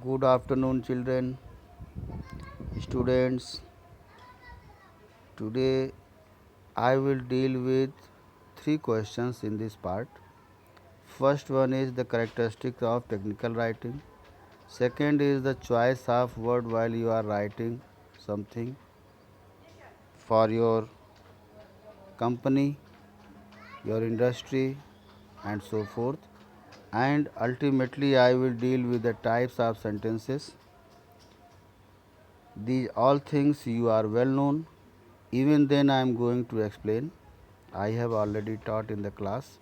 Good afternoon, children, students. Today I will deal with three questions in this part. First one is the characteristics of technical writing. Second is the choice of word while you are writing something for your company, your industry, and so forth. And ultimately, I will deal with the types of sentences. These all things you are well known. Even then, I am going to explain. I have already taught in the class.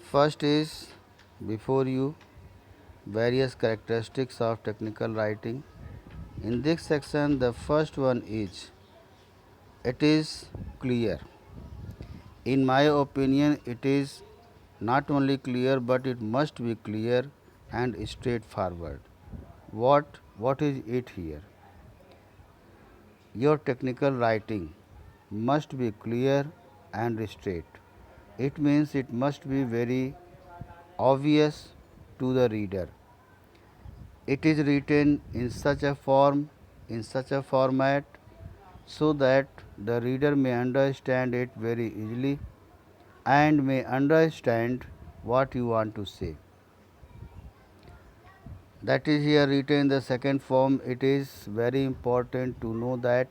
First is before you various characteristics of technical writing. In this section, the first one is it is clear. In my opinion, it is not only clear but it must be clear and straightforward. What is it here? Your technical writing must be clear and straight. It means it must be very obvious to the reader. It is written in such a form, in such a format, so that the reader may understand it very easily and may understand what you want to say. That is here written in the second form. It is very important to know that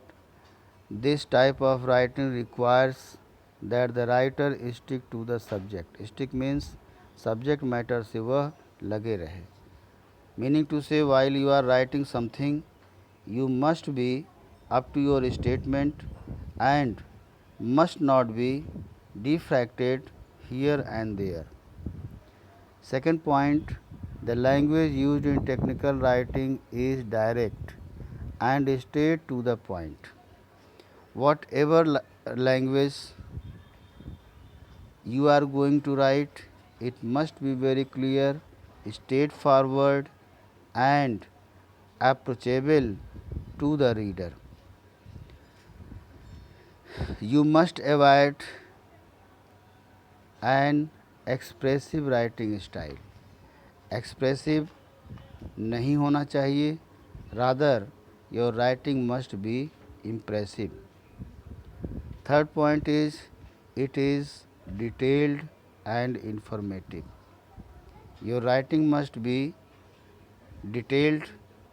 this type of writing requires that the writer stick to the subject. Stick means subject matter से वह लगे रहे. Meaning to say, while you are writing something, you must be up to your statement and must not be diffracted here and there. Second point, the language used in technical writing is direct and straight to the point. Whatever language you are going to write, it must be very clear, straightforward, and approachable to the reader. You must avoid an expressive writing style. Expressive नहीं होना चाहिए, rather your writing must be impressive. Third point is it is detailed and informative. Your writing must be detailed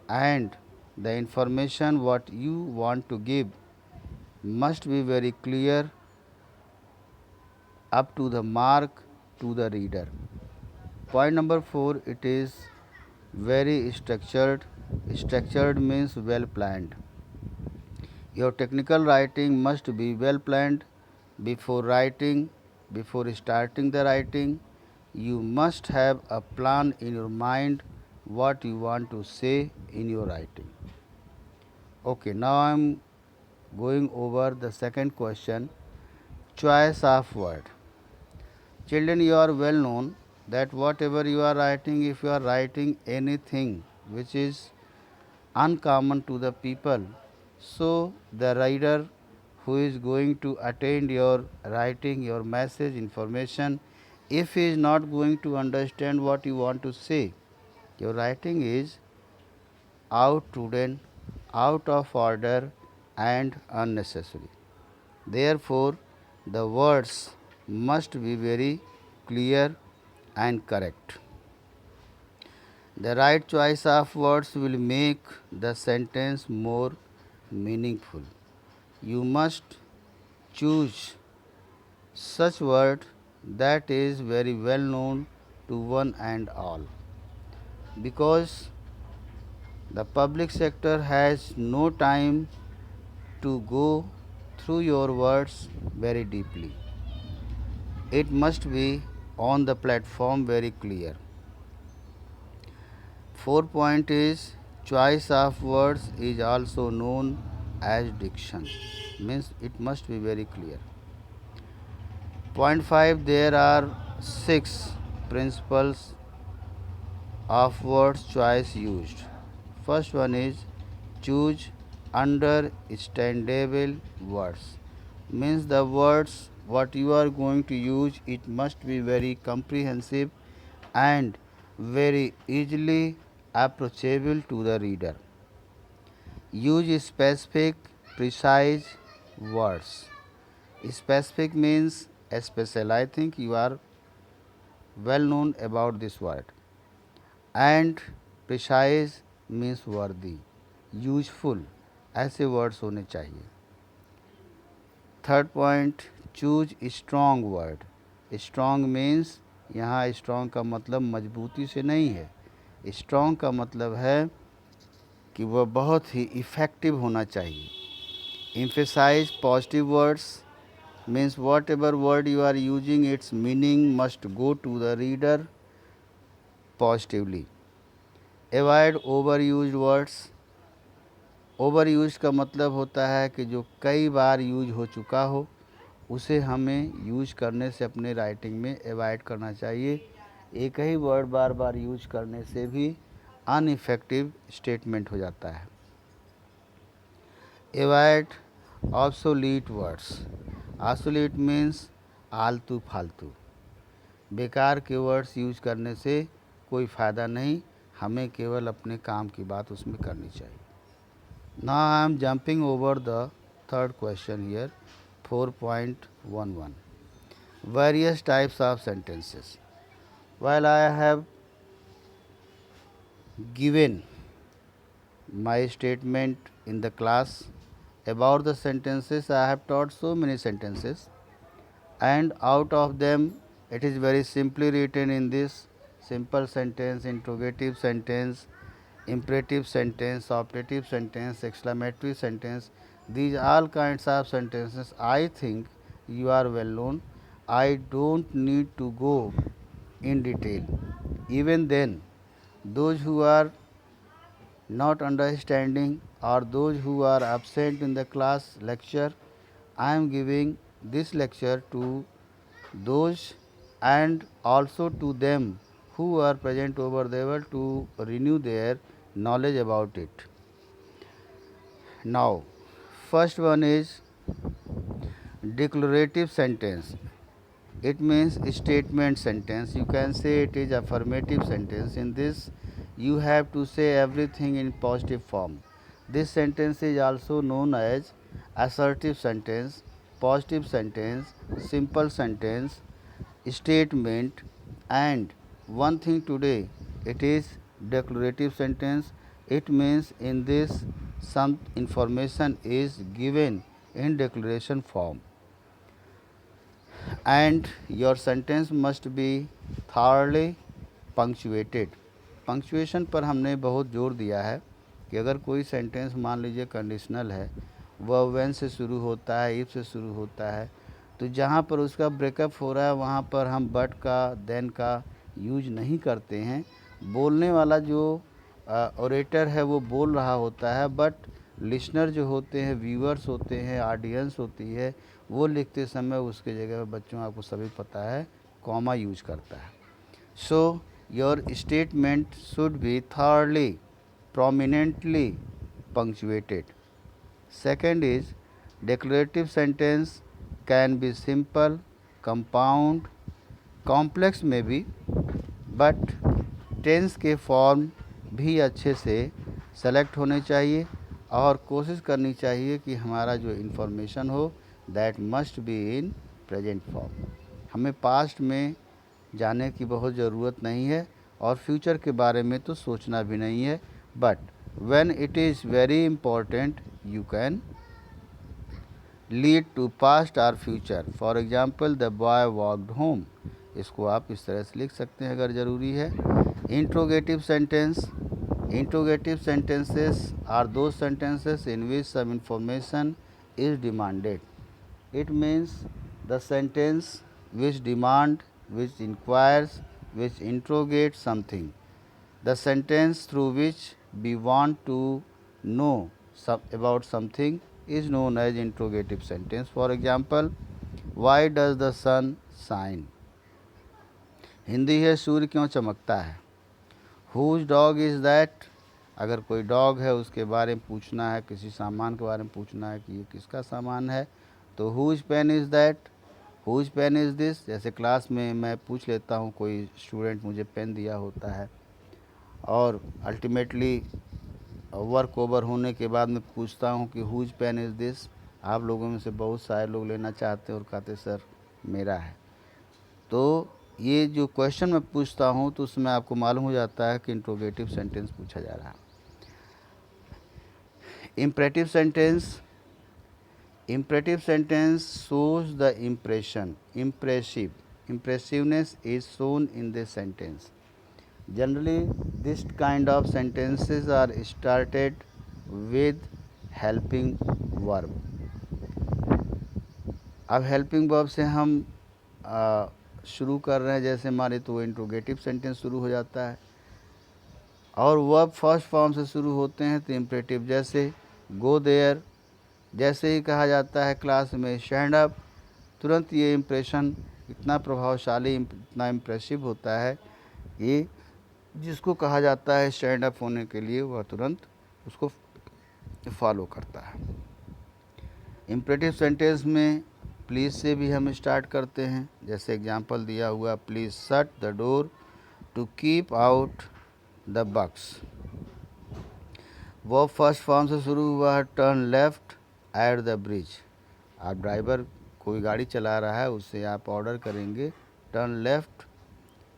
and the information what you want to give must be very clear, up to the mark to the reader. Point number 4, it is very structured. Structured means well planned. Your technical writing must be well planned before writing, before starting the writing. You must have a plan in your mind what you want to say in your writing. Okay, now I am going over the second question, choice of word. Children, you are well known that whatever you are writing, if you are writing anything which is uncommon to the people, so the writer who is going to attend your writing, your message, information, if he is not going to understand what you want to say, your writing is outdone, out of order, and unnecessary. Therefore, the words must be very clear and correct. The right choice of words will make the sentence more meaningful. You must choose such word that is very well known to one and all, because the public sector has no time to go through your words very deeply. It must be on the platform very clear. Fourth point is choice of words is also known as diction, means it must be very clear. Point 5, there are 6 principles of words choice used. First one is choose understandable words, means the words what you are going to use, it must be very comprehensive and very easily approachable to the reader. Use specific, precise words. Specific means special. I think you are well known about this word. And precise means worthy, useful. ऐसे words होने चाहिए. Third point, choose strong word. Strong means यहाँ strong का मतलब मजबूती से नहीं है. स्ट्रॉन्ग का मतलब है कि वह बहुत ही इफ़ेक्टिव होना चाहिए. Emphasize positive words means whatever word you are using its meaning must go to the reader positively. Avoid over use words. Over use का मतलब होता है कि जो कई बार यूज हो चुका हो उसे हमें यूज करने से अपने राइटिंग में एवॉइड करना चाहिए. एक ही वर्ड बार बार यूज करने से भी अनइफेक्टिव स्टेटमेंट हो जाता है. Avoid obsolete words. Obsolete means आलतू फालतू. बेकार के वर्ड्स यूज करने से कोई फ़ायदा नहीं. हमें केवल अपने काम की बात उसमें करनी चाहिए. Now I am jumping over the third question here, 4.11. Various types of sentences. While I have given my statement in the class about the sentences, I have taught so many sentences, and out of them it is very simply written in this: simple sentence, interrogative sentence, imperative sentence, operative sentence, exclamatory sentence. These all kinds of sentences I think you are well known. I don't need to go in detail. Even then, those who are not understanding or those who are absent in the class lecture, I am giving this lecture to those and also to them who are present over there to renew their knowledge about it. Now, first one is declarative sentence. It means statement sentence. You can say it is affirmative sentence. In this, you have to say everything in positive form. This sentence is also known as assertive sentence, positive sentence, simple sentence, statement, and one thing today it is declarative sentence. It means in this some information is given in declaration form, and your sentence must be thoroughly punctuated. Punctuation पर हमने बहुत जोर दिया है कि अगर कोई sentence मान लीजिए कंडीशनल है, वह व्हेन से शुरू होता है, इफ से शुरू होता है, तो जहाँ पर उसका ब्रेकअप हो रहा है वहाँ पर हम बट का, देन का यूज नहीं करते हैं. बोलने वाला जो ओरेटर है वो बोल रहा होता है, बट लिसनर जो होते हैं, व्यूअर्स होते हैं, ऑडियंस होती है, वो लिखते समय उसके जगह पर बच्चों आपको सभी पता है कॉमा यूज करता है. So your statement should be thoroughly, prominently punctuated. Second is declarative sentence can be simple, compound, complex may be, but tense के फॉर्म भी अच्छे से सेलेक्ट होने चाहिए और कोशिश करनी चाहिए कि हमारा जो इन्फॉर्मेशन हो that must be in present form. हमें पास्ट में जाने की बहुत ज़रूरत नहीं है और फ्यूचर के बारे में तो सोचना भी नहीं है, but when it is very important you can lead to past or future. For example the boy walked home. इसको आप इस तरह से लिख सकते हैं अगर ज़रूरी है. Interrogative sentence. Interrogative sentences are those sentences in which some information is demanded. It means the sentence which demand, which inquires, which interrogates something. The sentence through which we want to know about something is known as interrogative sentence. For example, why does the sun shine? Hindi है सूर्य क्यों चमकता है. Whose dog is that? अगर कोई dog है उसके बारे में पूछना है, किसी सामान के बारे में पूछना है कि ये किसका सामान है, तो whose pen is that? Whose pen is this, जैसे क्लास में मैं पूछ लेता हूँ, कोई स्टूडेंट मुझे पेन दिया होता है और अल्टीमेटली वर्क ओवर होने के बाद मैं पूछता हूँ कि हुज पेन इज़ दिस। आप लोगों में से बहुत सारे लोग लेना चाहते हैं और कहते सर मेरा है। तो ये जो क्वेश्चन मैं पूछता हूँ तो उसमें आपको मालूम हो जाता है कि इंट्रोगेटिव सेंटेंस पूछा जा रहा है। Imperative sentence, imperative sentence shows the impression, impressiveness is shown in the sentence. Generally this kind of sentences are started with helping verb. अब हेल्पिंग वर्ब से हम शुरू कर रहे हैं, जैसे हमारे तो इंट्रोगेटिव सेंटेंस शुरू हो जाता है और वर्ब फर्स्ट फॉर्म से शुरू होते हैं तो इम्परेटिव, जैसे गो देयर, जैसे ही कहा जाता है क्लास में स्टैंड अप, तुरंत ये इम्प्रेशन इतना प्रभावशाली, इतना इम्प्रेसिव होता है, ये जिसको कहा जाता है स्टैंड अप होने के लिए वह तुरंत उसको फॉलो करता है। इम्परेटिव सेंटेंस में प्लीज़ से भी हम स्टार्ट करते हैं, जैसे एग्जांपल दिया हुआ please shut the door to keep out the bugs. वो फर्स्ट फॉर्म से शुरू हुआ है turn left at the bridge. आप ड्राइवर कोई गाड़ी चला रहा है उससे आप ऑर्डर करेंगे turn left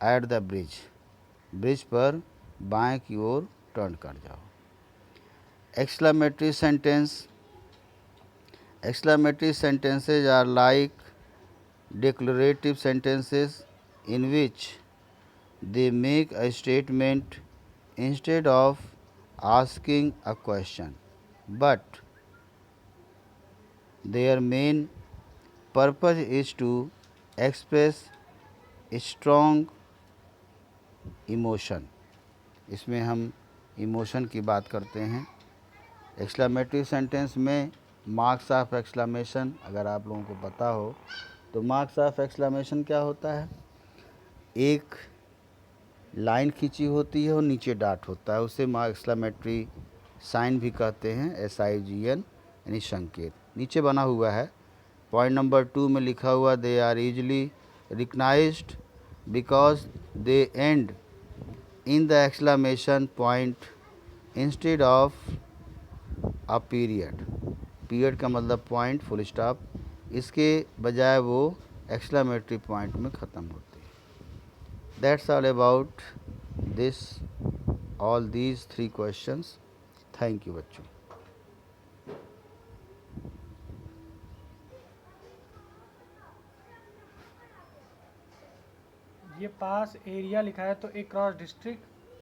at the bridge, bridge पर बाएं की ओर टर्न कर जाओ। Exclamatory sentence, exclamatory sentences are like declarative sentences in which they make a statement instead of asking a question, but their main purpose is to express strong emotion. इसमें हम emotion की बात करते हैं। एक्सक्लेमेटरी सेंटेंस में marks of exclamation, अगर आप लोगों को पता हो तो मार्क्स ऑफ एक्सक्लेमेशन क्या होता है, एक लाइन खींची होती है और नीचे डॉट होता है, उसे एक्सक्लेमेटरी साइन भी कहते हैं, SIGN, यानी संकेत नीचे बना हुआ है। पॉइंट नंबर 2 में लिखा हुआ they are easily recognized because they end in the exclamation point instead of a period. Period का मतलब पॉइंट, फुल स्टॉप, इसके बजाय वो एक्सक्लेमेटरी पॉइंट में ख़त्म होती है। That's all about this, all these 3 questions. Thank you बच्चों। ये पास एरिया लिखा है तो ए क्रॉस डिस्ट्रिक्ट